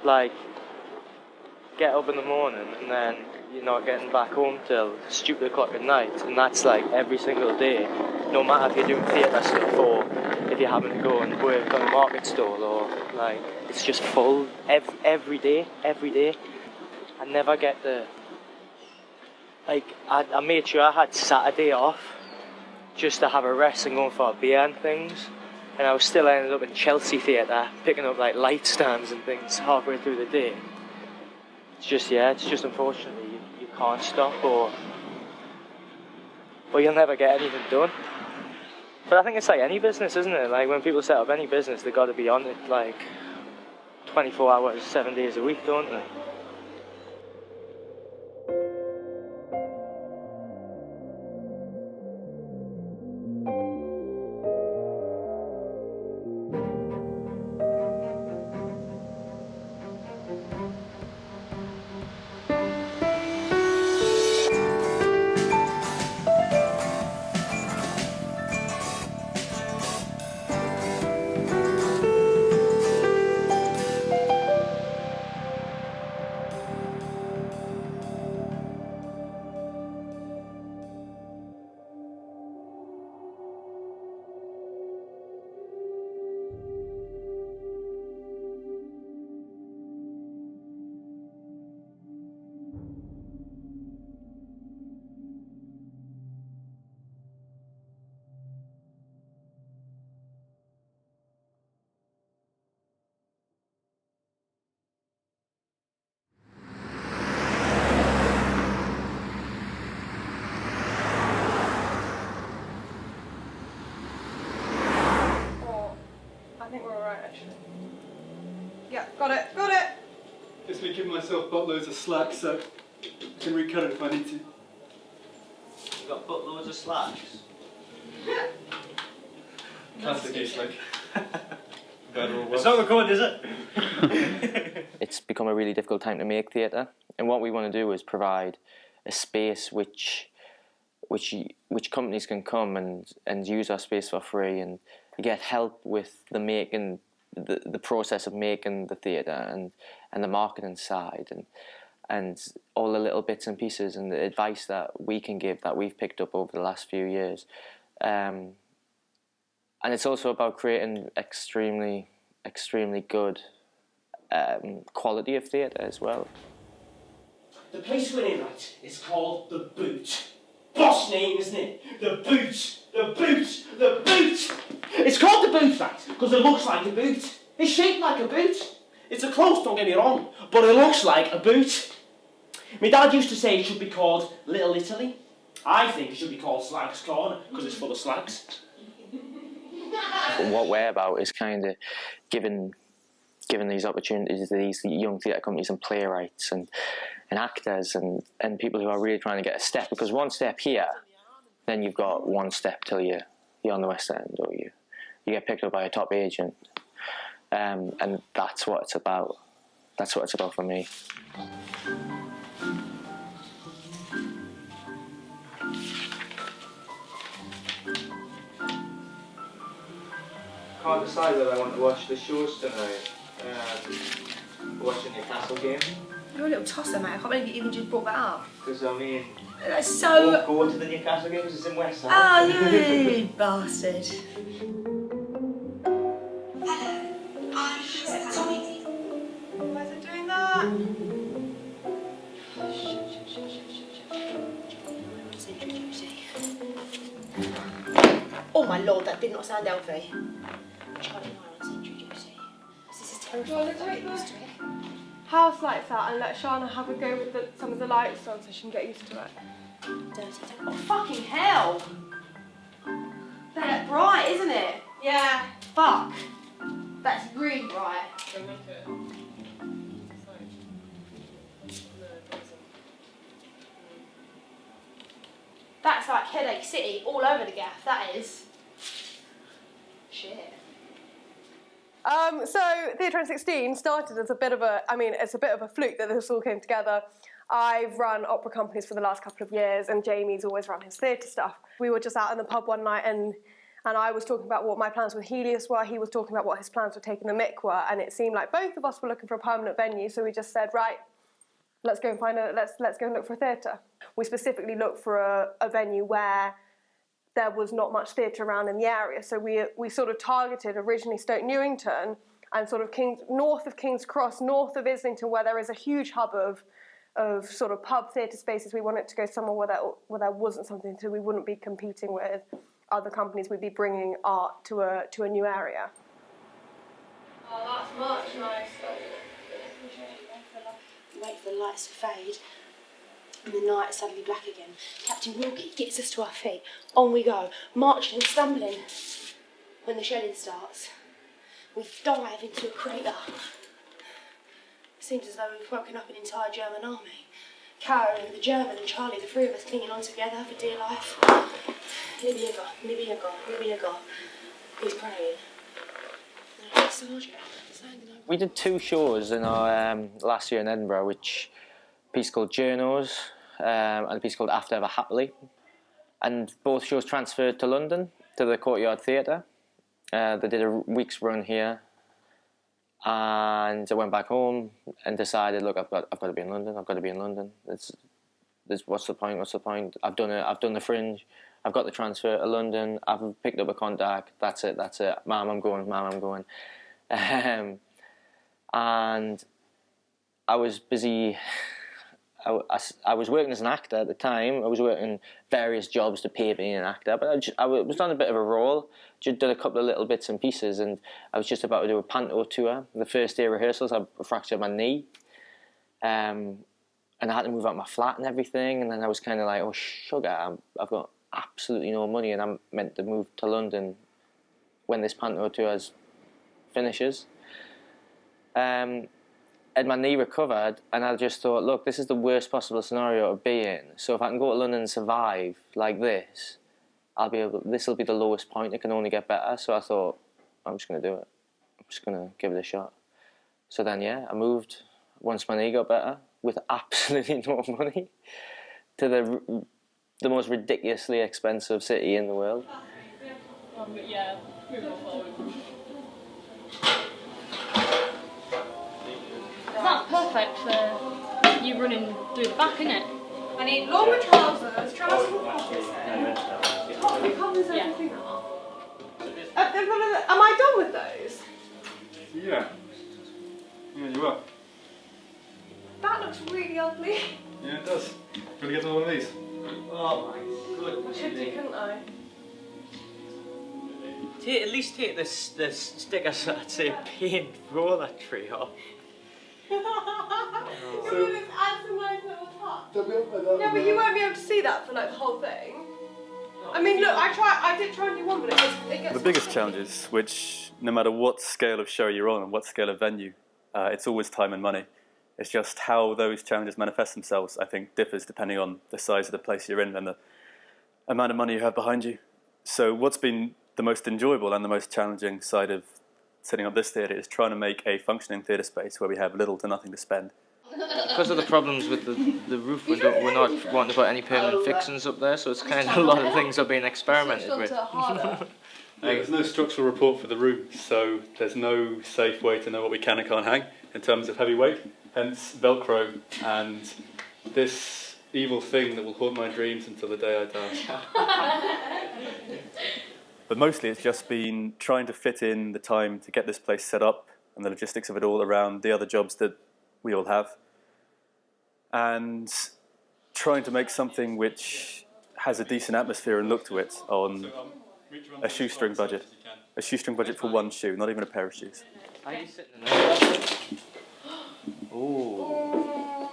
like, get up in the morning and then you're not getting back home till stupid o'clock at night, and that's like every single day, no matter if you're doing theatre stuff or if you're having to go and work on a market stall, or like, it's just full every day. I never get the, like, I made sure I had Saturday off just to have a rest and going for a beer and things, and I was still ended up in Chelsea Theatre picking up like light stands and things halfway through the day. It's just unfortunately you can't stop, or you'll never get anything done. But I think it's like any business, isn't it? Like when people set up any business, they've got to be on it like 24 hours, 7 days a week, don't they? I think we're alright, actually. Yeah, got it. Just been giving myself buttloads of slack, so I can recut it if I need to. You got buttloads of slacks? Classic Eastlake. It's not recorded, is it? It's become a really difficult time to make theatre, and what we want to do is provide a space which companies can come and use our space for free and get help with the process of making the theatre and the marketing side and all the little bits and pieces and the advice that we can give that we've picked up over the last few years. And it's also about creating extremely good quality of theatre as well. The place we're in, right, is called The Boot. Boss name, isn't it? The Boot! The Boot! The Boot! It's called The Boot, right, because it looks like a boot. It's shaped like a boot. It's a close, don't get me wrong, but it looks like a boot. My dad used to say it should be called Little Italy. I think it should be called Slag's Corner, because it's full of slags. But what we're about is kind of giving these opportunities to these young theatre companies and playwrights and actors and people who are really trying to get a step, because one step here, then you've got one step till you're on the West End, or you get picked up by a top agent, and that's what it's about. That's what it's about for me. Can't decide whether I want to watch the shows tonight. Watching the Newcastle game. You're a little tosser, mate. I can't believe you even just brought that up. Because I mean, That's so... won't go to the Newcastle games, it's in West Ham. Oh, you bastard. Why is it doing that? Oh my lord, that did not sound healthy. Charlie and I on Century Juicy. This is terrifying. I'm not used to it. House lights out and let Shana have a go with some of the lights on so she can get used to it. Dirty. Oh, fucking hell! That's bright, isn't it? Yeah. Fuck. That's really bright. That's like Headache City all over the gaff, that is. Shit. So Theatre N16 started as a bit of a, it's a bit of a fluke that this all came together. I've run opera companies for the last couple of years, and Jamie's always run his theatre stuff. We were just out in the pub one night, and And I was talking about what my plans with Helios were, he was talking about what his plans for taking the Mick were, and it seemed like both of us were looking for a permanent venue, so we just said, right, let's go and let's go and look for a theatre. We specifically looked for a venue where there was not much theatre around in the area, so we sort of targeted originally Stoke Newington and sort of north of King's Cross, north of Islington, where there is a huge hub of sort of pub theatre spaces. We wanted to go somewhere where there wasn't something, so we wouldn't be competing with other companies. We'd be bringing art to a new area. Oh, that's much nicer. Wait for the lights to fade, and the night is suddenly black again. Captain Wilkie gets us to our feet. On we go, marching and stumbling. When the shelling starts, we dive into a crater. It seems as though we've broken up an entire German army. Karen, the German, and Charlie, the three of us clinging on together for dear life. Libya God. He's praying. Sergeant. We did 2 shows in our last year in Edinburgh, which a piece called Journos and a piece called After Ever Happily. And both shows transferred to London, to the Courtyard Theatre. They did a week's run here, and I went back home and decided, look, I've got to be in London. What's the point? I've done the Fringe. I've got the transfer to London. I've picked up a contact. That's it. Mum, I'm going. And I was busy. I was working as an actor at the time. I was working various jobs to pay being an actor, but I was on a bit of a roll. Just did a couple of little bits and pieces, and I was just about to do a panto tour. The first day of rehearsals, I fractured my knee, and I had to move out my flat and everything. And then I was kind of like, oh sugar, I've got absolutely no money, and I'm meant to move to London when this panto tour finishes. And my knee recovered, and I just thought, look, this is the worst possible scenario to be in. So if I can go to London and survive like this, this will be the lowest point. It can only get better. So I thought, I'm just going to do it. I'm just going to give it a shot. So then, yeah, I moved once my knee got better with absolutely no money to the most ridiculously expensive city in the world. Yeah, moving forward. That's perfect for you running through the back, isn't it? I need longer trousers with pockets in. Top that covers everything up. Am I done with those? Yeah. Yeah, you are. That looks really ugly. Yeah, it does. Gonna get another one of these? Oh my goodness. I should do, couldn't I? At least take the sticker that say paint roller tree off. You're going to add some nice little touch. Yeah, but you won't be able to see that for like the whole thing. I mean, look, I did try and do one, but it gets... The biggest challenges, which no matter what scale of show you're on and what scale of venue, it's always time and money. It's just how those challenges manifest themselves, I think, differs depending on the size of the place you're in and the amount of money you have behind you. So what's been the most enjoyable and the most challenging side of setting up this theatre is trying to make a functioning theatre space where we have little to nothing to spend. Because of the problems with the roof, we're not wanting to put any permanent fixings up there, so it's kind of a lot of things are being experimented with. There's no structural report for the room, so there's no safe way to know what we can and can't hang in terms of heavy weight, hence Velcro and this evil thing that will haunt my dreams until the day I die. But mostly it's just been trying to fit in the time to get this place set up and the logistics of it all around the other jobs that we all have. And trying to make something which has a decent atmosphere and look to it on a shoestring budget. A shoestring budget for one shoe, not even a pair of shoes. Are you sitting in there? Oh.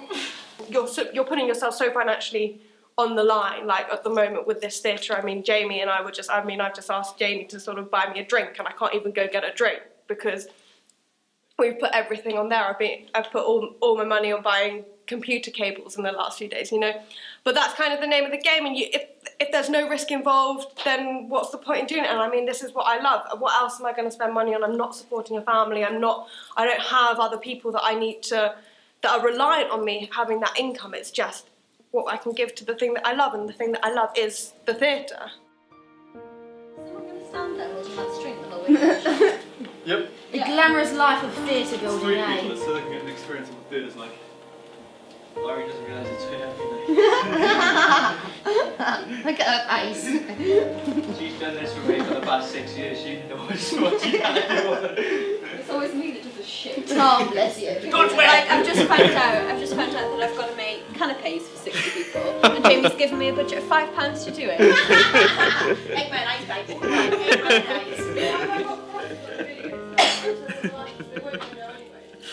You're putting yourself so financially on the line, like at the moment with this theatre. I mean, Jamie and I were just, I've just asked Jamie to sort of buy me a drink, and I can't even go get a drink because we've put everything on there. I've put all my money on buying computer cables in the last few days, you know. But that's kind of the name of the game, and if there's no risk involved, then what's the point in doing it? And I mean, this is what I love. What else am I going to spend money on? I'm not supporting a family. I don't have other people that I need to, that are reliant on me having that income. It's just what I can give to the thing that I love, and the thing that I love is the theatre. Someone going to sound then? Was you had string the whole way? Yep. The glamorous life of theatre building, Three eh? people are looking at an experience of what theatre's like. Larry doesn't realise it's her every Look at her face. night. She's done this for me for the past 6 years. She knows what she can do. It's always me that does the shit. Oh, bless you. Like, I've just found out that I've got to make canapes for 60 people, and Jamie's given me a budget of £5 to do it. Egg mayonnaise, babe. Egg mayonnaise.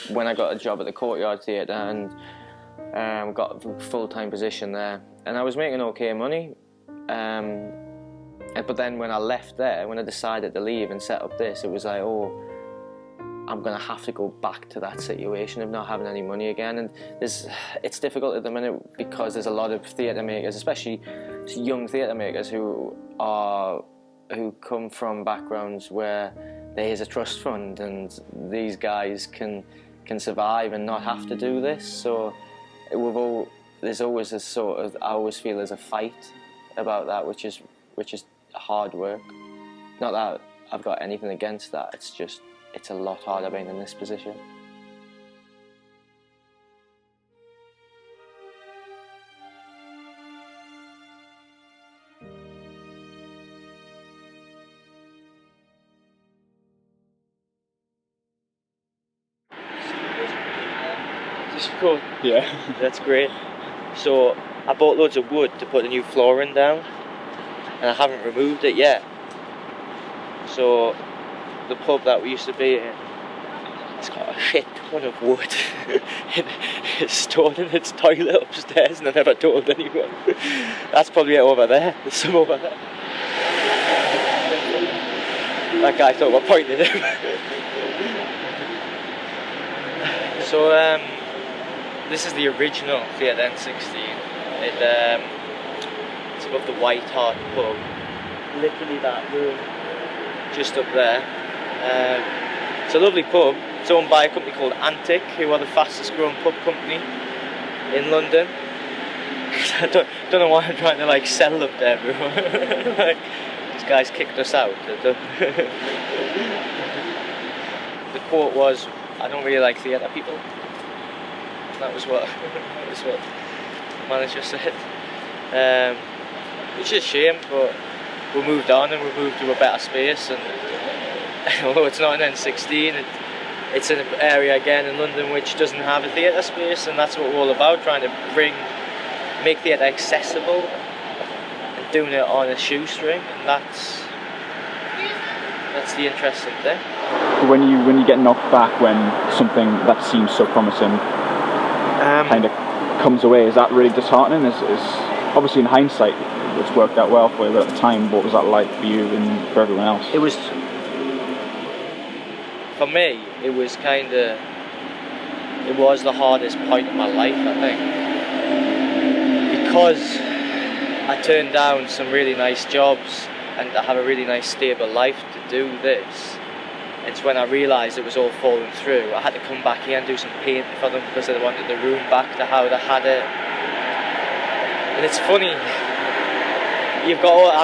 When I got a job at the Courtyard Theatre and got a full-time position there, and I was making okay money, but then when I left there, when I decided to leave and set up this, it was like, oh, I'm going to have to go back to that situation of not having any money again. And it's difficult at the minute because there's a lot of theatre makers, especially young theatre makers who come from backgrounds where there is a trust fund and these guys can survive and not have to do this. So there's always a sort of, I always feel there's a fight about that, which is hard work. Not that I've got anything against that, it's just, it's a lot harder being in this position. Just cool. Yeah. That's great. So I bought loads of wood to put the new flooring down, and I haven't removed it yet. So the pub that we used to be in, it's got a shit ton of wood. It's stored in its toilet upstairs, and I never told anyone. That's probably it over there. There's some over there. That guy thought we were pointing at him. So this is the original Fiat N16. It's above the White Hart pub. Literally that room just up there. It's a lovely pub. It's owned by a company called Antic, who are the fastest growing pub company in London. I don't know why I'm trying to like sell up there, bro. Like, these guys kicked us out. The quote was, "I don't really like theatre people." That was what the manager said. Which is a shame, but we moved on and we moved to a better space. And although it's not an N16, it's in an area again in London which doesn't have a theatre space, and that's what we're all about, trying to make theatre accessible and doing it on a shoestring, and that's the interesting thing. When you get knocked back, when something that seems so promising kind of comes away, is that really disheartening? Is obviously in hindsight it's worked out well for you, but at the time, what was that like for you and for everyone else? It was, for me, it was the hardest point of my life, I think, because I turned down some really nice jobs and I have a really nice stable life to do this. It's when I realised it was all falling through. I had to come back here and do some painting for them because they wanted the room back to how they had it. And it's funny,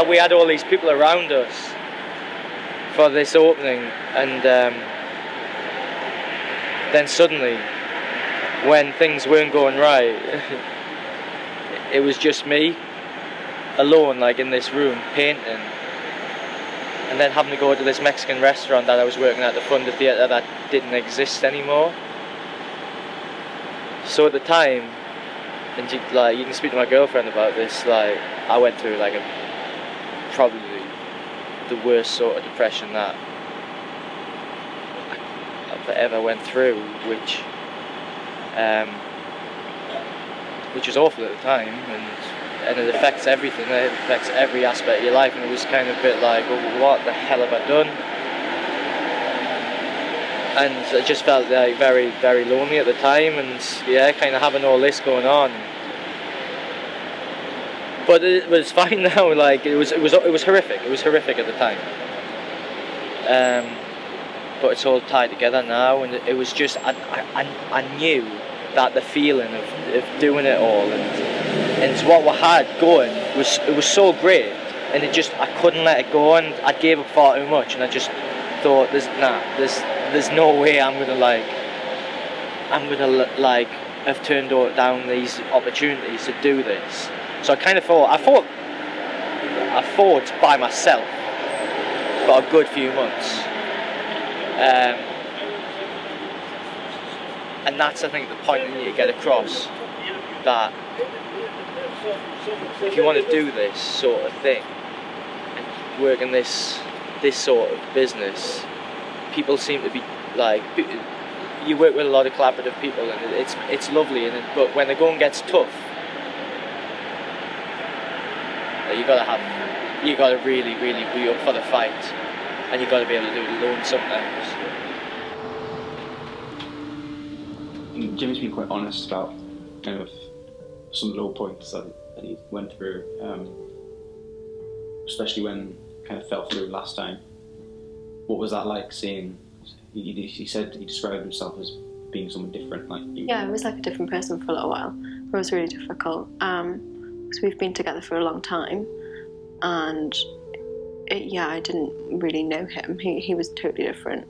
we had all these people around us for this opening, and then suddenly, when things weren't going right, it was just me alone, like in this room painting, and then having to go to this Mexican restaurant that I was working at the front of the theatre that didn't exist anymore. So at the time, and you can speak to my girlfriend about this, like I went through like probably the worst sort of depression that I've ever went through, which was awful at the time, and it affects everything. It affects every aspect of your life, and it was kind of a bit like, well, what the hell have I done? And I just felt like very, very lonely at the time, and yeah, kind of having all this going on. But it was fine now. Like it was horrific. It was horrific at the time. But it's all tied together now, and it was just I knew that the feeling of doing it all and what we had going was so great. and I couldn't let it go, and I gave up far too much, and I just thought, there's no way I'm gonna have turned down these opportunities to do this. So I kind of thought, I fought by myself for a good few months. And that's, I think, the point that you need to get across, that if you want to do this sort of thing and work in this sort of business, people seem to be like, you work with a lot of collaborative people, and it's lovely, but when the going gets tough, you gotta really, really be up for the fight, and you gotta be able to do it alone sometimes. Jimmy's been quite honest about kind of some low points that he went through, especially when kind of fell through last time. What was that like seeing? He said he described himself as being someone different, like you. Yeah, I was like a different person for a little while. It was really difficult because we've been together for a long time, and I didn't really know him. He was totally different.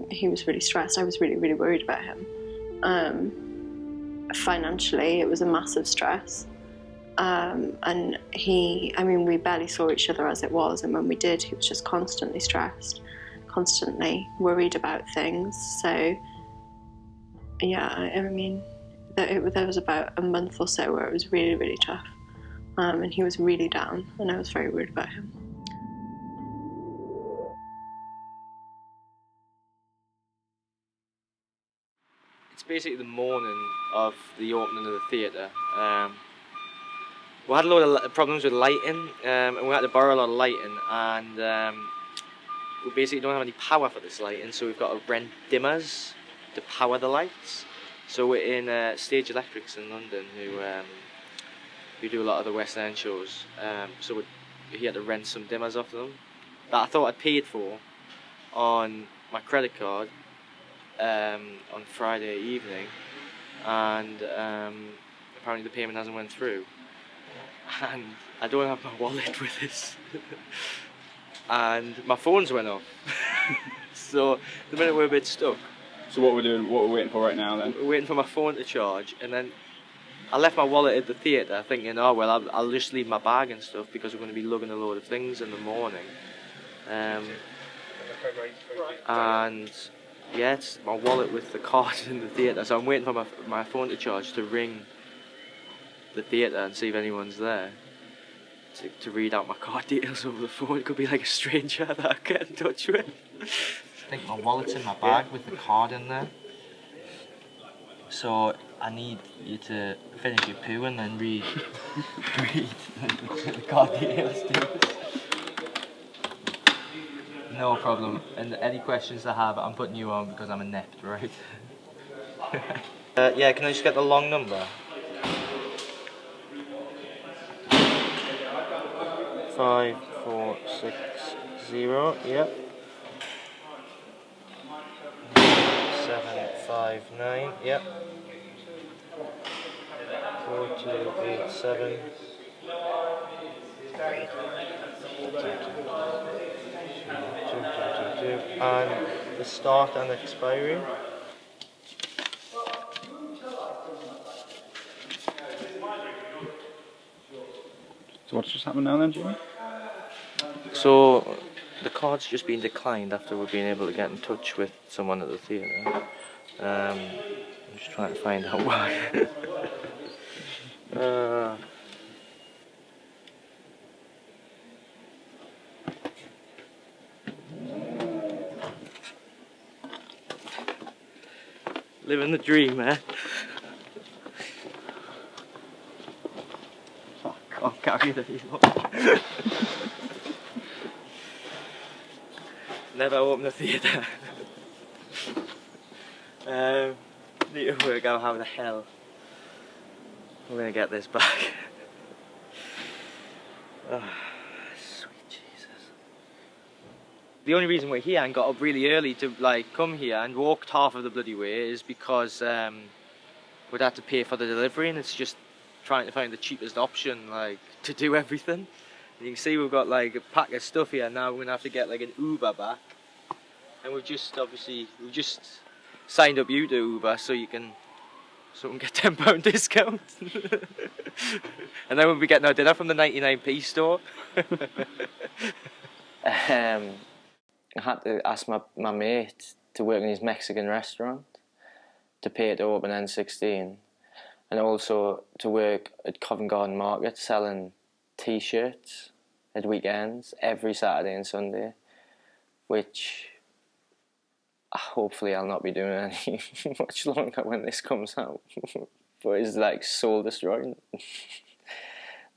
He was really stressed. I was really, really worried about him. Financially, it was a massive stress. And we barely saw each other as it was, and when we did, he was just constantly stressed, constantly worried about things. So there was about a month or so where it was really, really tough, and he was really down, and I was very worried about him. It's basically the morning of the opening of the theatre. We had a lot of problems with lighting, and we had to borrow a lot of lighting, and we basically don't have any power for this lighting, so we've got to rent dimmers to power the lights. So we're in Stage Electrics in London, who do a lot of the West End shows. So we had to rent some dimmers off them that I thought I'd paid for on my credit card on Friday evening, and apparently the payment hasn't went through, and I don't have my wallet with us, and my phone's went off. So the minute we're a bit stuck. So what we're waiting for right now then? We're waiting for my phone to charge, and then I left my wallet at the theatre thinking, oh well, I'll just leave my bag and stuff because we're going to be lugging a load of things in the morning. And yeah, it's my wallet with the card in the theatre, so I'm waiting for my phone to charge to ring the theatre and see if anyone's there to read out my card details over the phone. It could be like a stranger that I get in touch with. I think my wallet's in my bag with the card in there, so I need you to finish your poo and then read the card details to us. No problem. And any questions I have, I'm putting you on because I'm inept, right? Yeah, can I just get the long number? 5460, yep. 759, yep. 4287. And the start and expiry. So what's just happened now then, Jimmy? So the card's just been declined after we've been able to get in touch with someone at the theatre. I'm just trying to find out why. Living the dream, eh? Oh, I can't carry it anymore. Never open the theatre. Need to work out how the hell we're going to get this back. Oh, sweet Jesus. The only reason we're here and got up really early to come here and walked half of the bloody way is because we'd have to pay for the delivery, and it's just trying to find the cheapest option to do everything. And you can see we've got like a pack of stuff here. Now we're going to have to get like an Uber back. And we've just signed up you to Uber so you can get £10 discount. And then we'll be getting our dinner from the 99p store. I had to ask my mate to work in his Mexican restaurant, to pay to open N16, and also to work at Covent Garden Market selling t-shirts at weekends every Saturday and Sunday, which hopefully I'll not be doing any much longer when this comes out. But it's like soul destroying.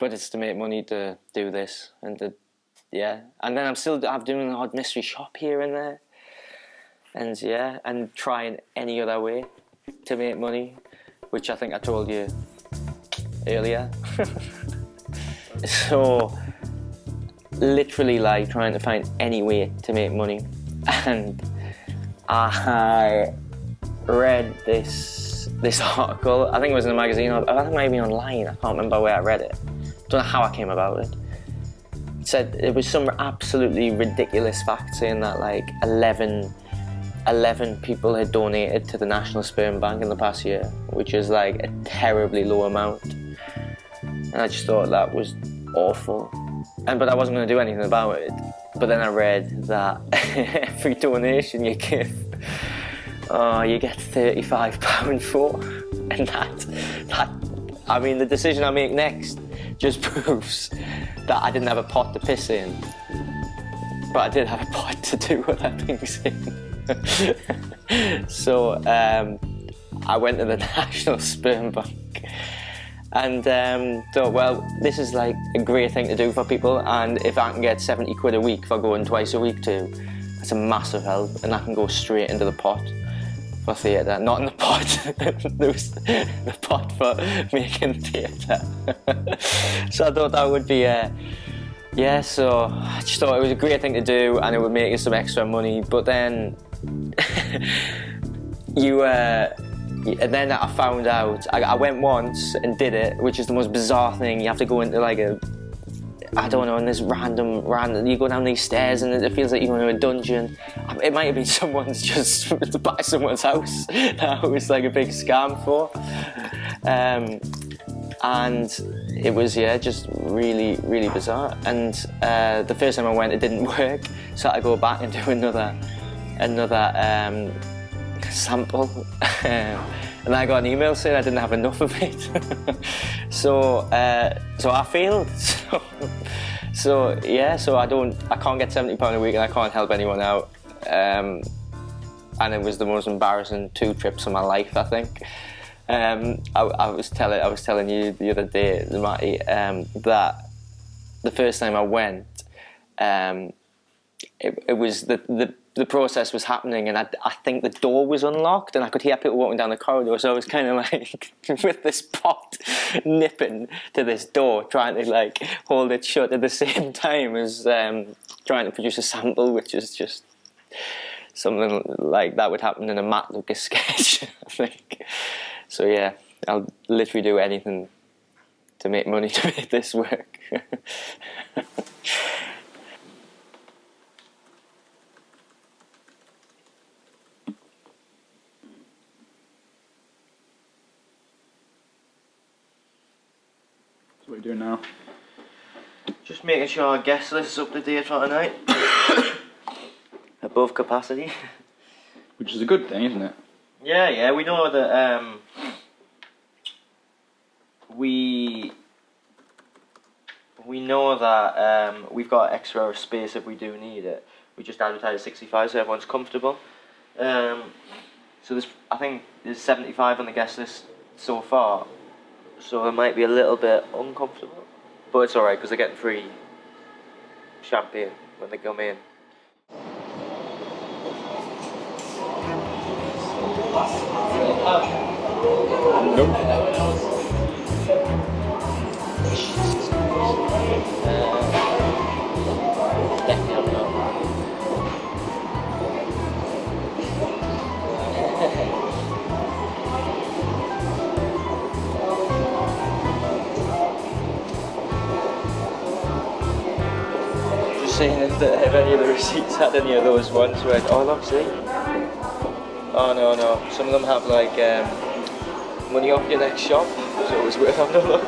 But it's to make money to do this and to, yeah. And then I'm doing an odd mystery shop here and there, and yeah, and trying any other way to make money, which I think I told you earlier. So literally like trying to find any way to make money. And I read this article, I think it was in a magazine, I think it might be online, I can't remember where I read it. Don't know how I came about it. It said it was some absolutely ridiculous fact saying that like 11 people had donated to the National Sperm Bank in the past year, which is like a terribly low amount. And I just thought that was awful. But I wasn't going to do anything about it. But then I read that every donation you give, you get £35 for. And that, I mean, the decision I make next just proves that I didn't have a pot to piss in. But I did have a pot to do other things in. So I went to the National Sperm Bank and thought, well, this is like a great thing to do for people, and if I can get 70 quid a week for going twice a week too, that's a massive help, and I can go straight into the pot for theatre. Not in the pot, the pot for making theatre. So I thought that would be yeah, so I just thought it was a great thing to do and it would make us some extra money. But then and then I found out, I went once and did it, which is the most bizarre thing. You have to go into like I don't know, in this random, you go down these stairs and it feels like you're going to a dungeon. It might have been someone's just to buy someone's house that it was like a big scam for. And it was, yeah, just really, really bizarre. And the first time I went, it didn't work, so I had to go back and do another sample. And I got an email saying I didn't have enough of it. So I failed. So yeah, so I can't get £70 a week and I can't help anyone out. And it was the most embarrassing 2 trips of my life, I think. I was telling you the other day, Matty, that the first time I went, it was the process was happening, and I think the door was unlocked, and I could hear people walking down the corridor. So I was kind of like with this pot, nipping to this door, trying to like hold it shut at the same time as trying to produce a sample, which is just something like that would happen in a Matt Lucas sketch, I think. So yeah, I'll literally do anything to make money to make this work. So what are you doing now? Just making sure our guest list is up to date for tonight. Above capacity. Which is a good thing, isn't it? Yeah, we know that we know that we've got extra space if we do need it. We just advertise 65 so everyone's comfortable. So I think there's 75 on the guest list so far, so it might be a little bit uncomfortable, but it's alright because they're getting free champagne when they come in. saying if any of the receipts had any of those ones where, oh look, see? Oh no, some of them have like money off your next shop, so it was worth having a look.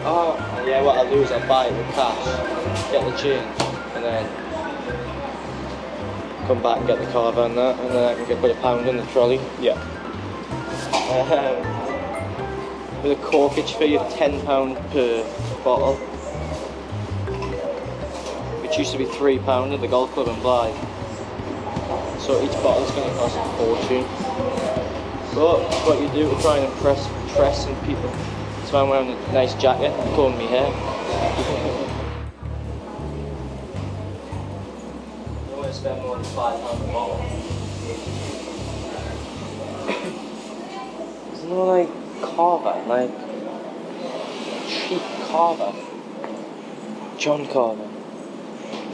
Oh, yeah, what I'll do is I'll buy it with cash, get the change, and then come back and get the carver and that, and then I can put £1 in the trolley. Yeah. With a corkage fee of £10 per bottle, which used to be £3 at the golf club in Blythe. So each bottle is going to cost a fortune. But it's what you do to try and impress some people. That's why I'm wearing a nice jacket and combing my hair. I don't want to spend more than £5 a bottle. There's no like carver, like cheap carver. John Carver.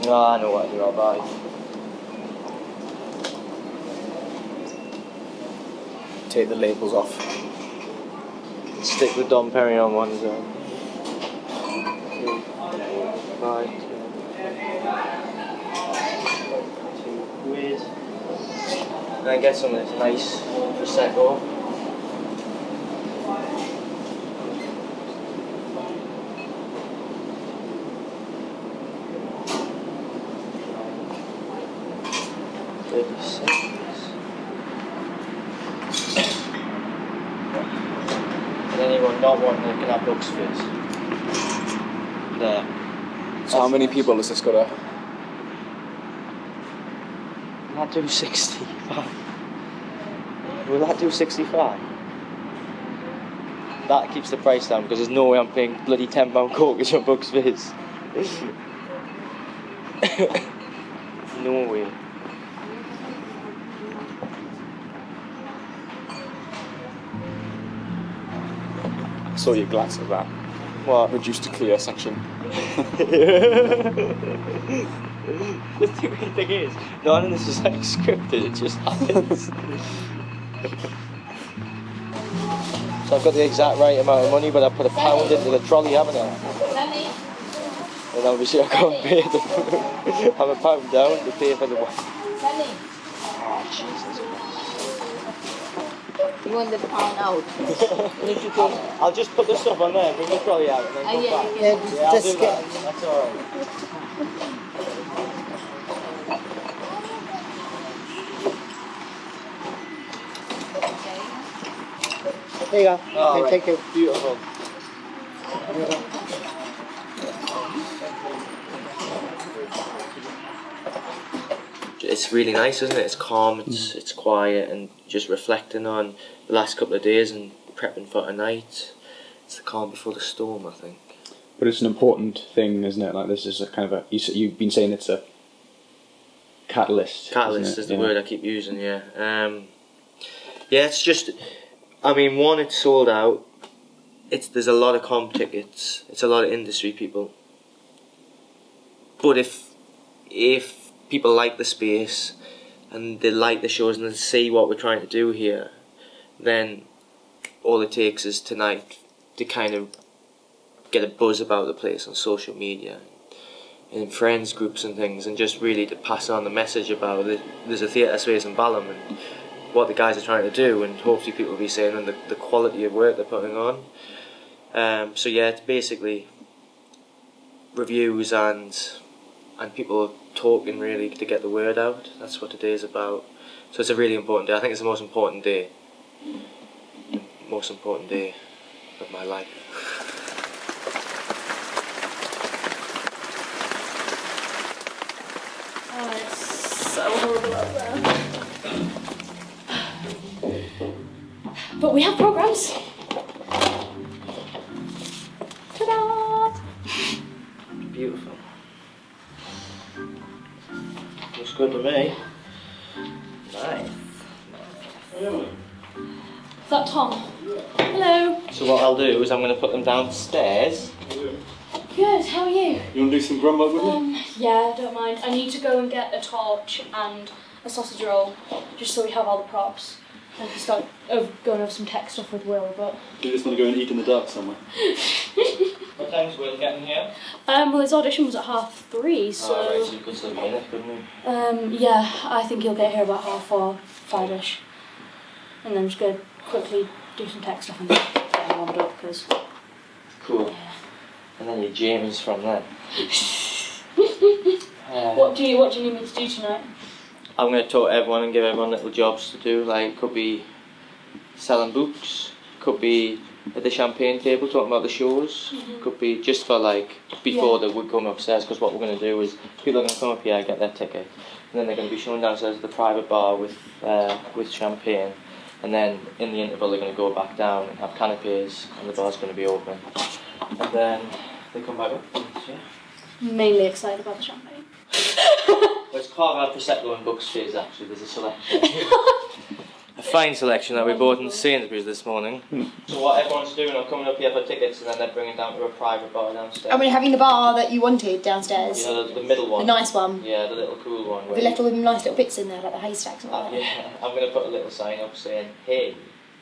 No, I know what I do, I'll buy. Take the labels off. Stick the Dom Perignon ones on. Right. £2. And then get some of this nice Prosecco. And anyone not wanting to can have Bucks Fizz. There. So how many people has this got to? Will that do 65? Will that do 65? That keeps the price down because there's no way I'm paying bloody £10 corkage on Bucks Fizz. No way. So you're glad of that. What? Reduced to clear section. The thing is, none of this is like scripted, it just happens. So I've got the exact right amount of money, but I put £1 into the trolley, haven't I? And obviously I can't pay the I'm £1 down to pay for the one. Oh, Jesus Christ. You want the pound out? I'll just put the stuff on there, bring the trolley out, and then come back. Yeah, I'll do that. That's alright. There you go. Oh, Okay, right. take it. Beautiful. It's really nice, isn't it? It's calm, it's quiet, and just reflecting on the last couple of days and prepping for tonight. It's the calm before the storm, I think. But it's an important thing, isn't it? Like this is a kind of a. You've been saying it's a catalyst. Catalyst is the word I keep using. Yeah. Yeah, it's just. I mean, one, it's sold out. There's a lot of comp tickets. It's a lot of industry people. But if people like the space and they like the shows and they see what we're trying to do here, then all it takes is tonight to kind of get a buzz about the place on social media and in friends groups and things, and just really to pass on the message about it. There's a theatre space in Balham and what the guys are trying to do, and hopefully people will be saying and the quality of work they're putting on. So yeah, it's basically reviews and people talking really to get the word out. That's what today is about. So it's a really important day. I think it's the most important day. The most important day of my life. Oh, it's so horrible out there. But we have programs. Ta-da! Beautiful. Looks good to me. Nice. Is that Tom? Hello. So what I'll do is I'm going to put them downstairs. Good, how are you? You want to do some grumble with me? Yeah, don't mind. I need to go and get a torch and a sausage roll, just so we have all the props. I could start going over some tech stuff with Will, but... Do you just want to go and eat in the dark somewhere? What time's Will getting here? Well, his audition was at 3:30, so... Oh, right, so you could still be in it, couldn't you? Yeah, I think he'll get here about 4:30, 5ish. And then just go quickly do some tech stuff and get him warmed up, because... Cool. Yeah. And then your James from there. What do you need me to do tonight? I'm going to talk to everyone and give everyone little jobs to do, like could be selling books, could be at the champagne table talking about the shows, could be just for like before they would come upstairs, because what we're going to do is people are going to come up here, get their ticket, and then they're going to be shown downstairs at the private bar with champagne, and then in the interval they're going to go back down and have canapes and the bar's going to be open, and then they come back up. Yeah. Mainly excited about the champagne. Well, it's Carvel, Prosecco and Buckspheres actually, there's a selection. A fine selection that we bought in Sainsbury's this morning. So what everyone's doing, are coming up here for tickets and then they're bringing down to a private bar downstairs. I mean, having the bar that you wanted downstairs. You know, the middle one. The nice one. Yeah, the little cool one. They left all the nice little bits in there, like the haystacks and all that. Yeah, I'm going to put a little sign up saying, hey.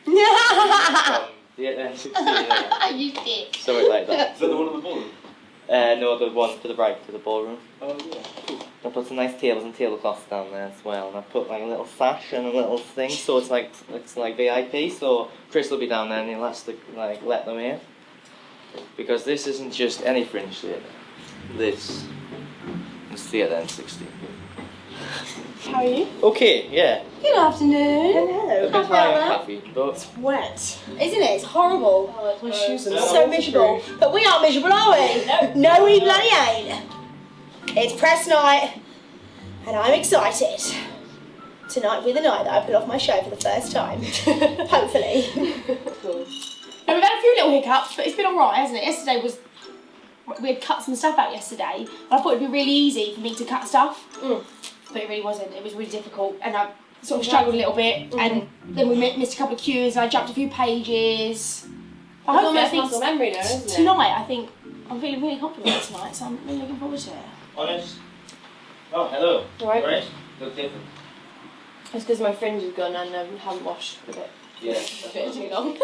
From the N16. You did. Something like that. Is that the one on the ballroom? No, the one to the right, to the ballroom. Oh, yeah, cool. I put some nice tables and tablecloths down there as well, and I put like a little sash and a little thing, so it's like VIP. So Chris will be down there, and he'll have to like let them in, because this isn't just any fringe theatre. This is theatre N16. How are you? Okay, yeah. Good afternoon. Hello. A bit high on caffeine, but It's wet. Isn't it? It's horrible. Oh, my shoes are So miserable. But we aren't miserable, are we? No, we bloody ain't. It's press night, and I'm excited. Tonight will be the night that I put off my show for the first time. Hopefully. Now, we've had a few little hiccups, but it's been alright, hasn't it? Yesterday was... We had cut some stuff out yesterday, and I thought it'd be really easy for me to cut stuff. But it really wasn't. It was really difficult, and I sort of struggled a little bit, and then we missed a couple of cues, and I jumped a few pages. But hopefully, I think muscle memory now, isn't it? tonight, I think I'm feeling really confident tonight, so I'm really looking forward to it. honest. Oh, hello. Right. Look different. It's because my fringe is gone and I haven't washed for a bit. Yeah. A bit too long.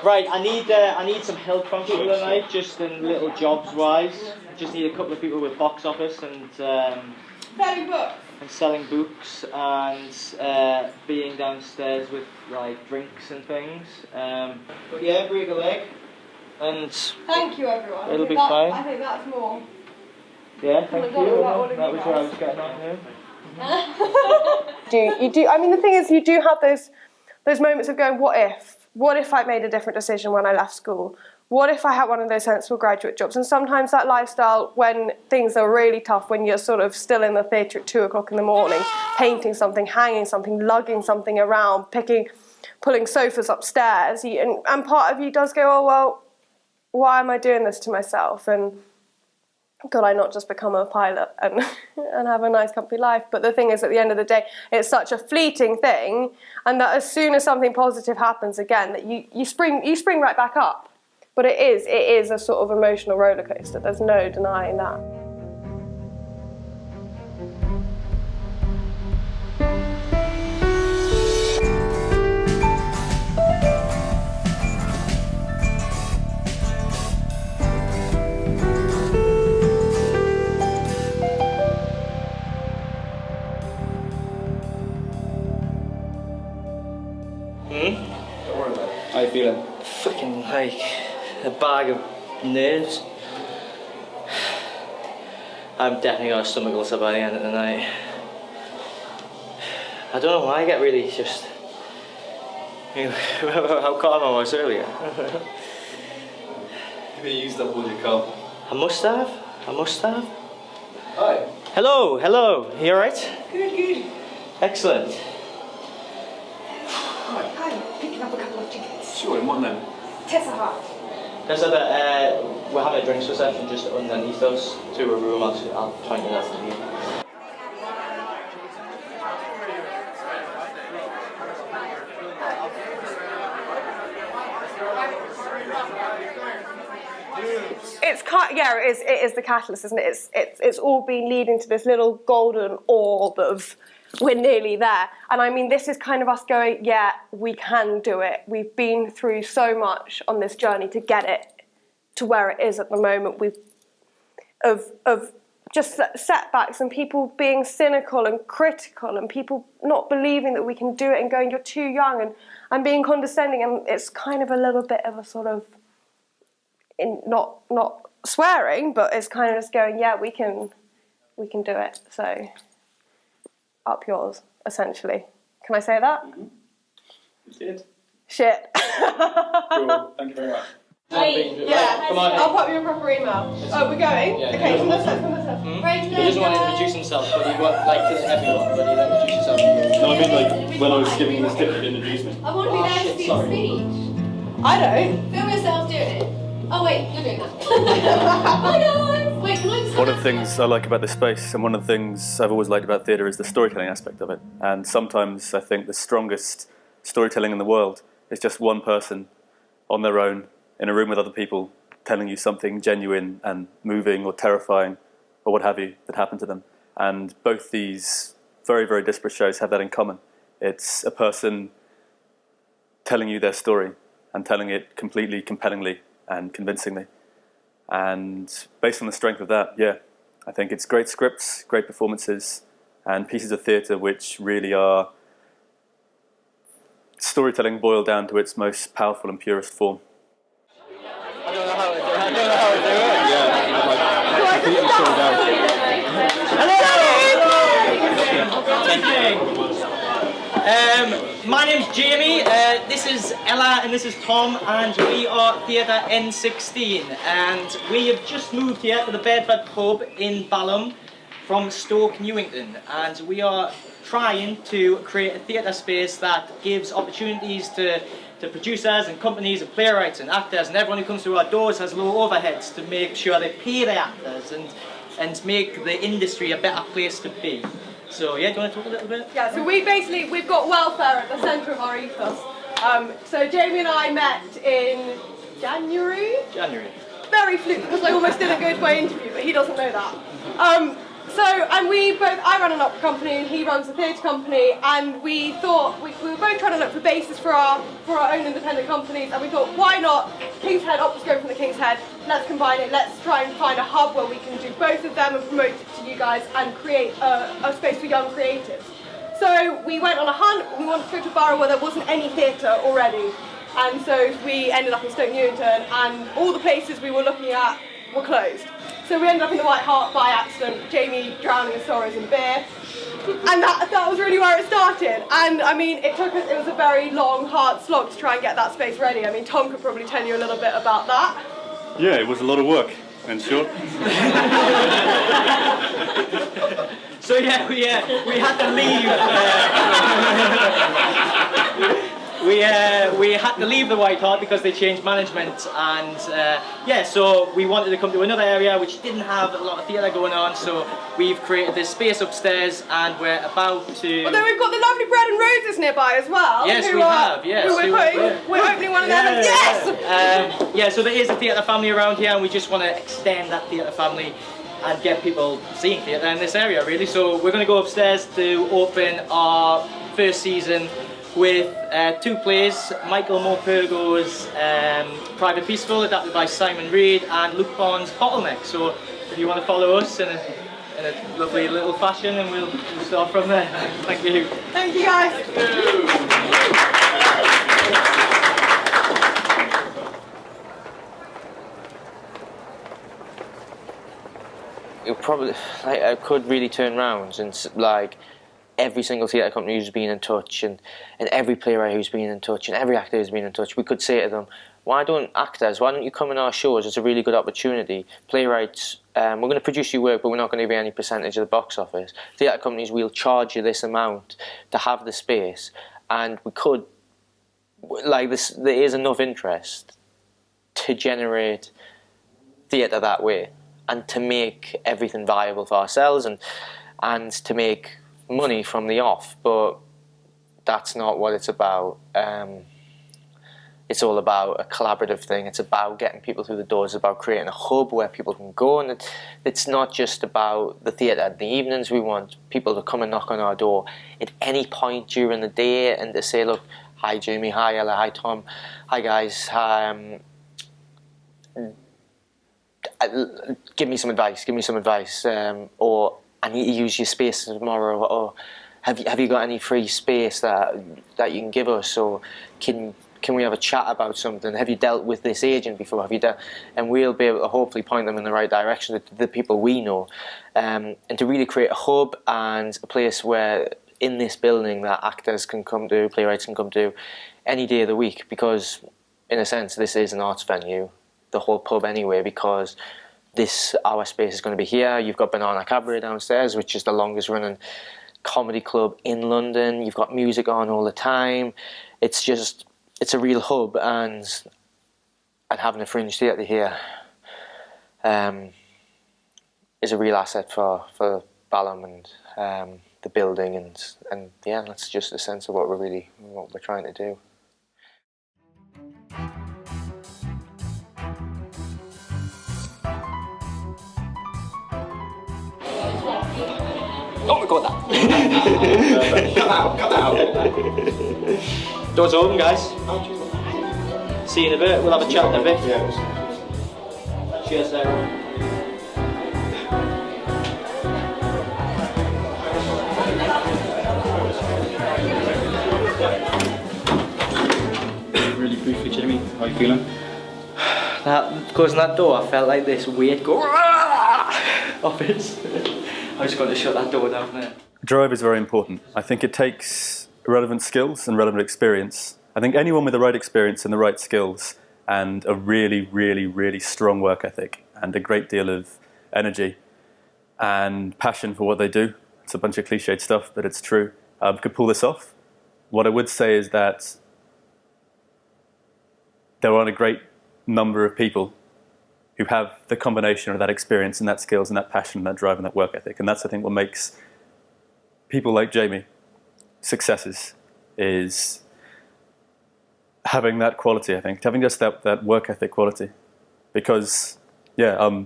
Right, I need some help from people tonight, just in little jobs wise. Just need a couple of people with box office and Selling books. and selling books and being downstairs with like drinks and things. But yeah, break a leg and Thank you, everyone. It'll be I fine. think that's more. yeah, thank you. That was what I was getting at here. You do. I mean, the thing is, you do have those moments of going, what if? What if I'd made a different decision when I left school? What if I had one of those sensible graduate jobs? And sometimes that lifestyle, when things are really tough, when you're sort of still in the theatre at 2 o'clock in the morning, painting something, hanging something, lugging something around, pulling sofas upstairs, and part of you does go, oh, well, why am I doing this to myself? And could I not just become a pilot and have a nice comfy life? But the thing is, at the end of the day, it's such a fleeting thing, and that as soon as something positive happens again, that you spring right back up. But it is a sort of emotional roller coaster. There's no denying that. How you feeling? Fucking like a bag of nerves. I'm definitely got a stomach ulcer by the end of the night. I don't know why I get really just... Remember how calm I was earlier? Maybe you used up all your calm. I must have. Hi. Hello. You alright? Good. Excellent. Hi, picking up a couple of tickets. Sure, and what name? Tessa Hart. There's we're having a drinks reception just underneath us to a room. I'll point you that to you. it's it is the catalyst, isn't it? It's all been leading to this little golden orb of we're nearly there. And I mean, this is kind of us going, yeah, we can do it. We've been through so much on this journey to get it to where it is at the moment. Of just setbacks and people being cynical and critical and people not believing that we can do it and going, you're too young, and being condescending. And it's kind of a little bit of a sort of, not swearing, but it's kind of just going, yeah, we can do it. So up yours, essentially. Can I say that? Mm-hmm. You did. Shit. Cool. Thank you very much. Wait, yeah, come on. I'll pop you a proper email. Oh, we're going? Yeah, okay, come this way. He doesn't want to introduce himself, but he wants, like, to everyone, but he'll introduce himself to you. No, I mean, like, when I was giving him this tip, he didn't introduce me. I want to be there to see the speech. I don't. Film yourself doing it. Oh wait, you're doing that. Hi guys! Wait, can I just... One of the things I like about this space, and one of the things I've always liked about theatre, is the storytelling aspect of it. And sometimes I think the strongest storytelling in the world is just one person on their own in a room with other people telling you something genuine and moving or terrifying or what have you that happened to them. And both these very, very disparate shows have that in common. It's a person telling you their story and telling it completely, compellingly and convincingly. And based on the strength of that, yeah, I think it's great scripts, great performances, and pieces of theatre which really are storytelling boiled down to its most powerful and purest form. I don't know how to do it. Yeah, like, completely sold out. My name's Jamie, this is Ella and this is Tom, and we are Theatre N16, and we have just moved here to the Bedford pub in Balham from Stoke Newington, and we are trying to create a theatre space that gives opportunities to producers and companies and playwrights and actors and everyone who comes through our doors has low overheads to make sure they pay their actors and make the industry a better place to be. So yeah, do you want to talk a little bit? Yeah, so we've got welfare at the centre of our ethos. So Jamie and I met in January? Very fluke, because I almost didn't go to my interview, but he doesn't know that. I run an opera company and he runs a theatre company, and we thought, we were both trying to look for bases for our own independent companies, and we thought, why not? King's Head, opera's going from the King's Head, let's combine it, let's try and find a hub where we can do both of them and promote it to you guys and create a space for young creatives. So we went on a hunt, we wanted to go to a borough where there wasn't any theatre already, and so we ended up in Stoke Newington, and all the places we were looking at were closed. So we ended up in the White Hart by accident, Jamie drowning in sorrows and beer. And that was really where it started. And I mean, it was a very long, hard slog to try and get that space ready. I mean, Tom could probably tell you a little bit about that. Yeah, it was a lot of work, in short. So yeah, we had to leave. We had to leave the White Hart because they changed management, and so we wanted to come to another area which didn't have a lot of theatre going on, so we've created this space upstairs, and we're about to... Although we've got the lovely Bread and Roses nearby as well. Yes, we have, yes. We're opening one of them, yes! So there is a theatre family around here, and we just want to extend that theatre family and get people seeing theatre in this area, really. So we're going to go upstairs to open our first season with two plays, Michael Morpurgo's Private Peaceful, adapted by Simon Reid, and Luke Bond's Bottleneck. So if you want to follow us in a lovely little fashion, and we'll start from there. Thank you. Thank you, guys. It probably, I could really turn round and every single theatre company who's been in touch, and every playwright who's been in touch, and every actor who's been in touch, we could say to them, why don't you come in our shows? It's a really good opportunity. Playwrights, we're going to produce your work, but we're not going to give you any percentage of the box office. Theatre companies, we'll charge you this amount to have the space, and we could, there is enough interest to generate theatre that way, and to make everything viable for ourselves, and to make money from the off, but that's not what it's about. it's all about a collaborative thing. It's about getting people through the doors. It's about creating a hub where people can go, and it's not just about the theatre in the evenings. We want people to come and knock on our door at any point during the day and to say, look, hi Jamie, hi Ella, hi Tom, hi guys, give me some advice, or I need to use your space tomorrow, or have you got any free space that you can give us, or can we have a chat about something? Have you dealt with this agent before? And we'll be able to hopefully point them in the right direction to the people we know, and to really create a hub and a place where in this building that actors can come to, playwrights can come to any day of the week, because in a sense this is an arts venue, the whole pub anyway, because our space is going to be here. You've got Banana Cabaret downstairs, which is the longest running comedy club in London. You've got music on all the time. It's a real hub, and having a fringe theatre here is a real asset for Balham and the building, and yeah, that's just a sense of what we're trying to do. Don't record that. Cut out. Doors open, guys. See you in a bit. We'll have a chat in a bit. Cheers, everyone. Really briefly, Jamie, how are you feeling? Closing that door, I felt like this weight go off it. I just got to shut that door down there. Drive is very important. I think it takes relevant skills and relevant experience. I think anyone with the right experience and the right skills and a really, really, really strong work ethic and a great deal of energy and passion for what they do, it's a bunch of cliched stuff, but it's true, could pull this off. What I would say is that there aren't a great number of people who have the combination of that experience and that skills and that passion and that drive and that work ethic. And that's, I think, what makes people like Jamie successes, is having that quality, I think. Having just that work ethic quality. Because, I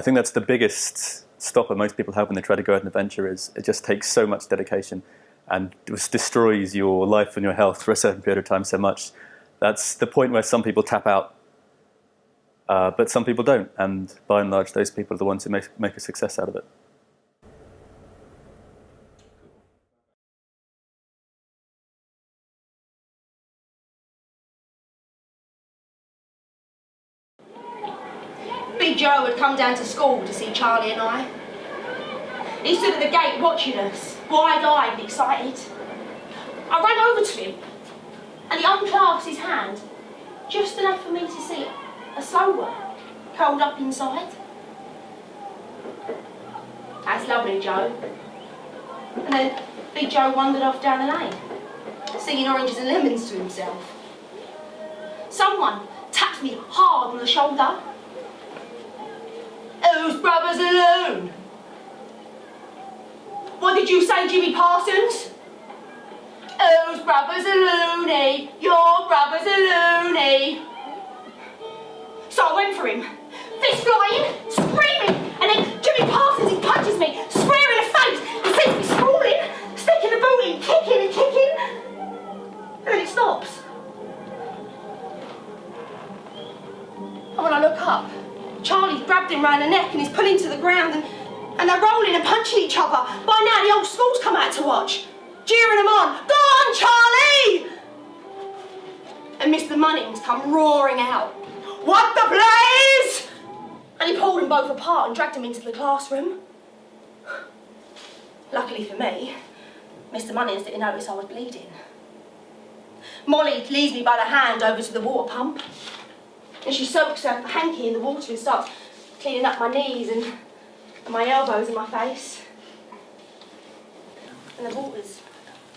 think that's the biggest stopper most people have when they try to go out on an adventure, is it just takes so much dedication and it destroys your life and your health for a certain period of time so much. That's the point where some people tap out. But some people don't, and by and large, those people are the ones who make a success out of it. Big Joe had come down to school to see Charlie and I. He stood at the gate watching us, wide-eyed and excited. I ran over to him, and he unclasped his hand, just enough for me to see a slow one curled up inside. That's lovely, Joe. And then Big Joe wandered off down the lane, singing Oranges and Lemons to himself. Someone tapped me hard on the shoulder. Those brothers alone. What did you say, Jimmy Parsons? Those brothers are loony. Your brothers are loony. So I went for him, fist flying, screaming, and then Jimmy Parsons, he punches me, square in the face, and sends me sprawling, sticking the boot in, kicking, and then it stops. And when I look up, Charlie's grabbed him round the neck and he's pulling to the ground, and they're rolling and punching each other. By now the whole school's come out to watch, cheering them on. Go on, Charlie! And Mr. Munnings come roaring out. What the blaze? And he pulled them both apart and dragged them into the classroom. Luckily for me, Mr. Munnings didn't notice I was bleeding. Molly leads me by the hand over to the water pump, and she soaks her hanky in the water and starts cleaning up my knees and my elbows and my face. And the water's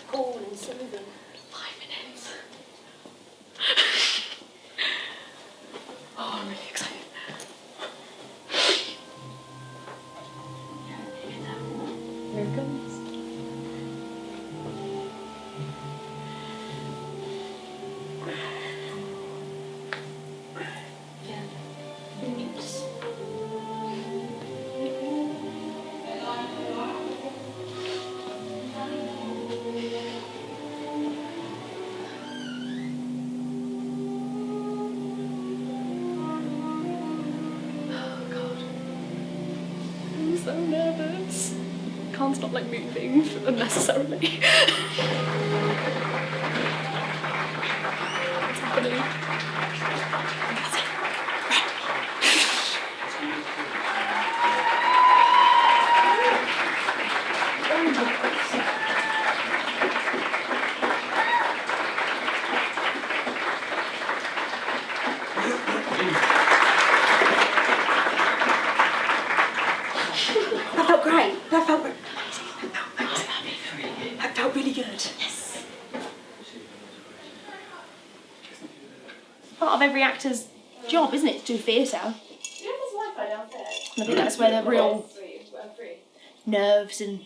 cool and soothing. 5 minutes. Oh, I'm really excited. Here it comes. so nervous. Can't stop like moving unnecessarily. What's happening? That felt great. That felt really good. Yes. Part of every actor's job, isn't it, to do theatre? Yeah, there's Wi-Fi downstairs. I think that's where the real nerves and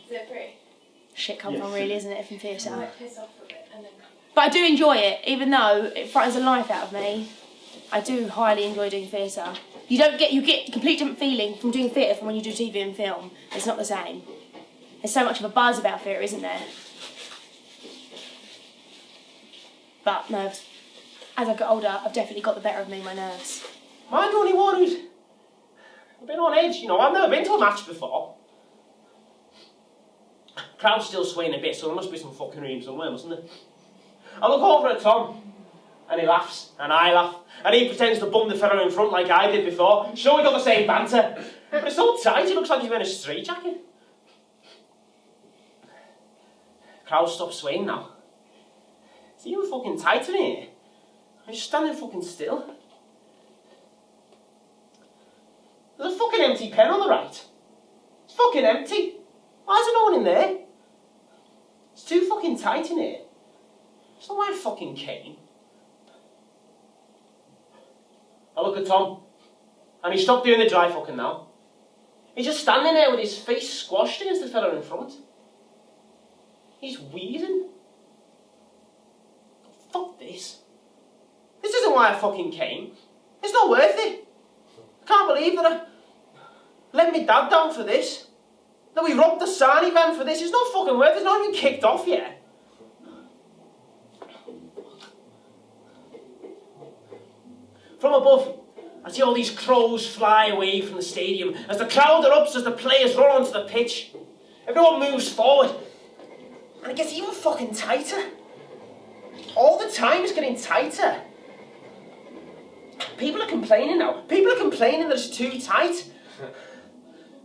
shit come from, really, isn't it, from theatre? But I do enjoy it, even though it frightens the life out of me. I do highly enjoy doing theatre. You get a complete different feeling from doing theatre from when you do TV and film. It's not the same. There's so much of a buzz about theatre, isn't there? But nerves. As I've got older, I've definitely got the better of me, my nerves. Am I the only one who's a bit on edge? You know, I've never been to a match before. Crowd's still swaying a bit, so there must be some fucking room somewhere, mustn't there? I look over at Tom, and he laughs, and I laugh, and he pretends to bum the fellow in front like I did before. Sure, we got the same banter, but it's so tight, he looks like he's wearing a straitjacket. Crowd stops swaying now. It's even fucking tight in here. I'm just standing fucking still. There's a fucking empty pen on the right. It's fucking empty. Why is there no one in there? It's too fucking tight in here. It's not why I fucking came. I look at Tom, and he stopped doing the dry fucking now. He's just standing there with his face squashed against the fella in front. He's wheezing. Fuck this. This isn't why I fucking came. It's not worth it. I can't believe that I let my dad down for this. That we robbed the Sarnie van for this. It's not fucking worth it. It's not even kicked off yet. From above, I see all these crows fly away from the stadium as the crowd erupts as the players roll onto the pitch. Everyone moves forward. And it gets even fucking tighter. All the time it's getting tighter. People are complaining now. People are complaining that it's too tight.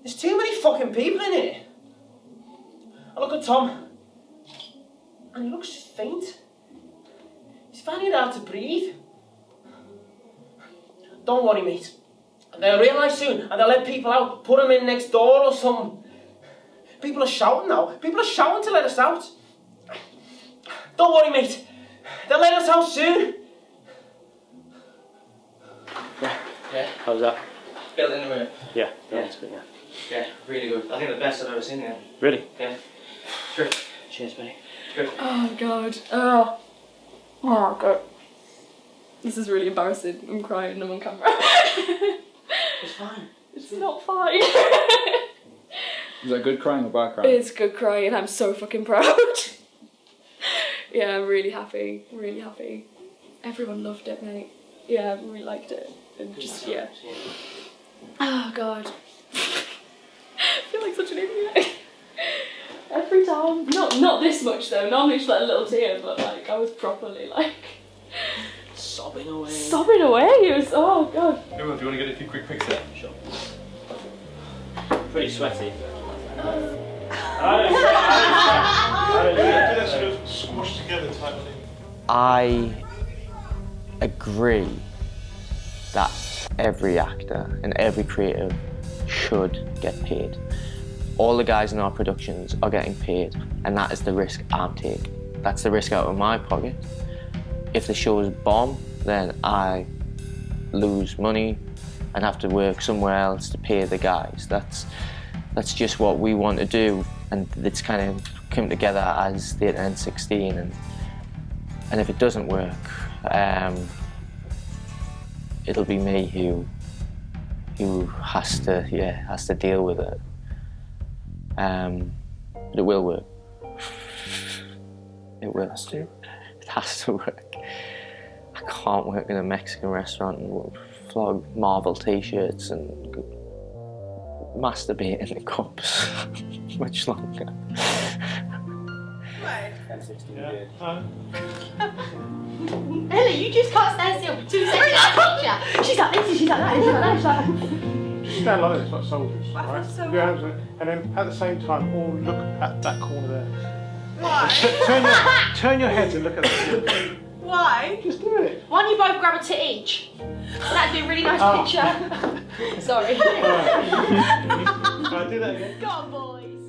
There's too many fucking people in here. I look at Tom, and he looks faint. He's finding it hard to breathe. Don't worry, mate. They'll realise soon, and they'll let people out. Put them in next door or something. People are shouting now. People are shouting to let us out. Don't worry, mate. They'll let us out soon. Yeah. How's that? Built in the room. Yeah. That's good. Yeah. Yeah, really good. I think the best I've ever seen it. Really? Yeah. Sure. Cheers, buddy. Good. Oh god. Oh god. This is really embarrassing. I'm crying. I'm on camera. It's fine. It's not fine. Is that good crying or bad crying? It's good crying. I'm so fucking proud. Yeah, I'm really happy. Really happy. Everyone loved it, mate. Yeah, I really liked it. And just, yeah. Oh god. I feel like such an idiot. Every time. Not this much though. Normally just like a little tear, but like I was properly like Sobbing away. sobbing away. It was, oh god. Everyone, do you want to get a few quick pics there? Sure. Pretty sweaty. Sort of squashed together type thing. I agree that every actor and every creative should get paid. All the guys in our productions are getting paid, and that is the risk I'm taking. That's the risk out of my pocket. If the shows bomb, then I lose money and have to work somewhere else to pay the guys. That's just what we want to do, and it's kind of come together as the N16, and if it doesn't work, it'll be me who has to deal with it. But it will work. It will. It has to work. I can't work in a Mexican restaurant and flog Marvel t-shirts and masturbate in the cups much longer. N16 did. Ellie, you just can't stand still for 2 seconds. She's like this, she's like that, she's like that, she's like that. Stand like this, like soldiers, right? so Your hands on it, and then at the same time, all look at that corner there. Why? Turn your heads and look at that. Why? Just do it. Why don't you both grab a tit each? That'd be a really nice picture. Sorry. Alright, do that again. Go on, boys.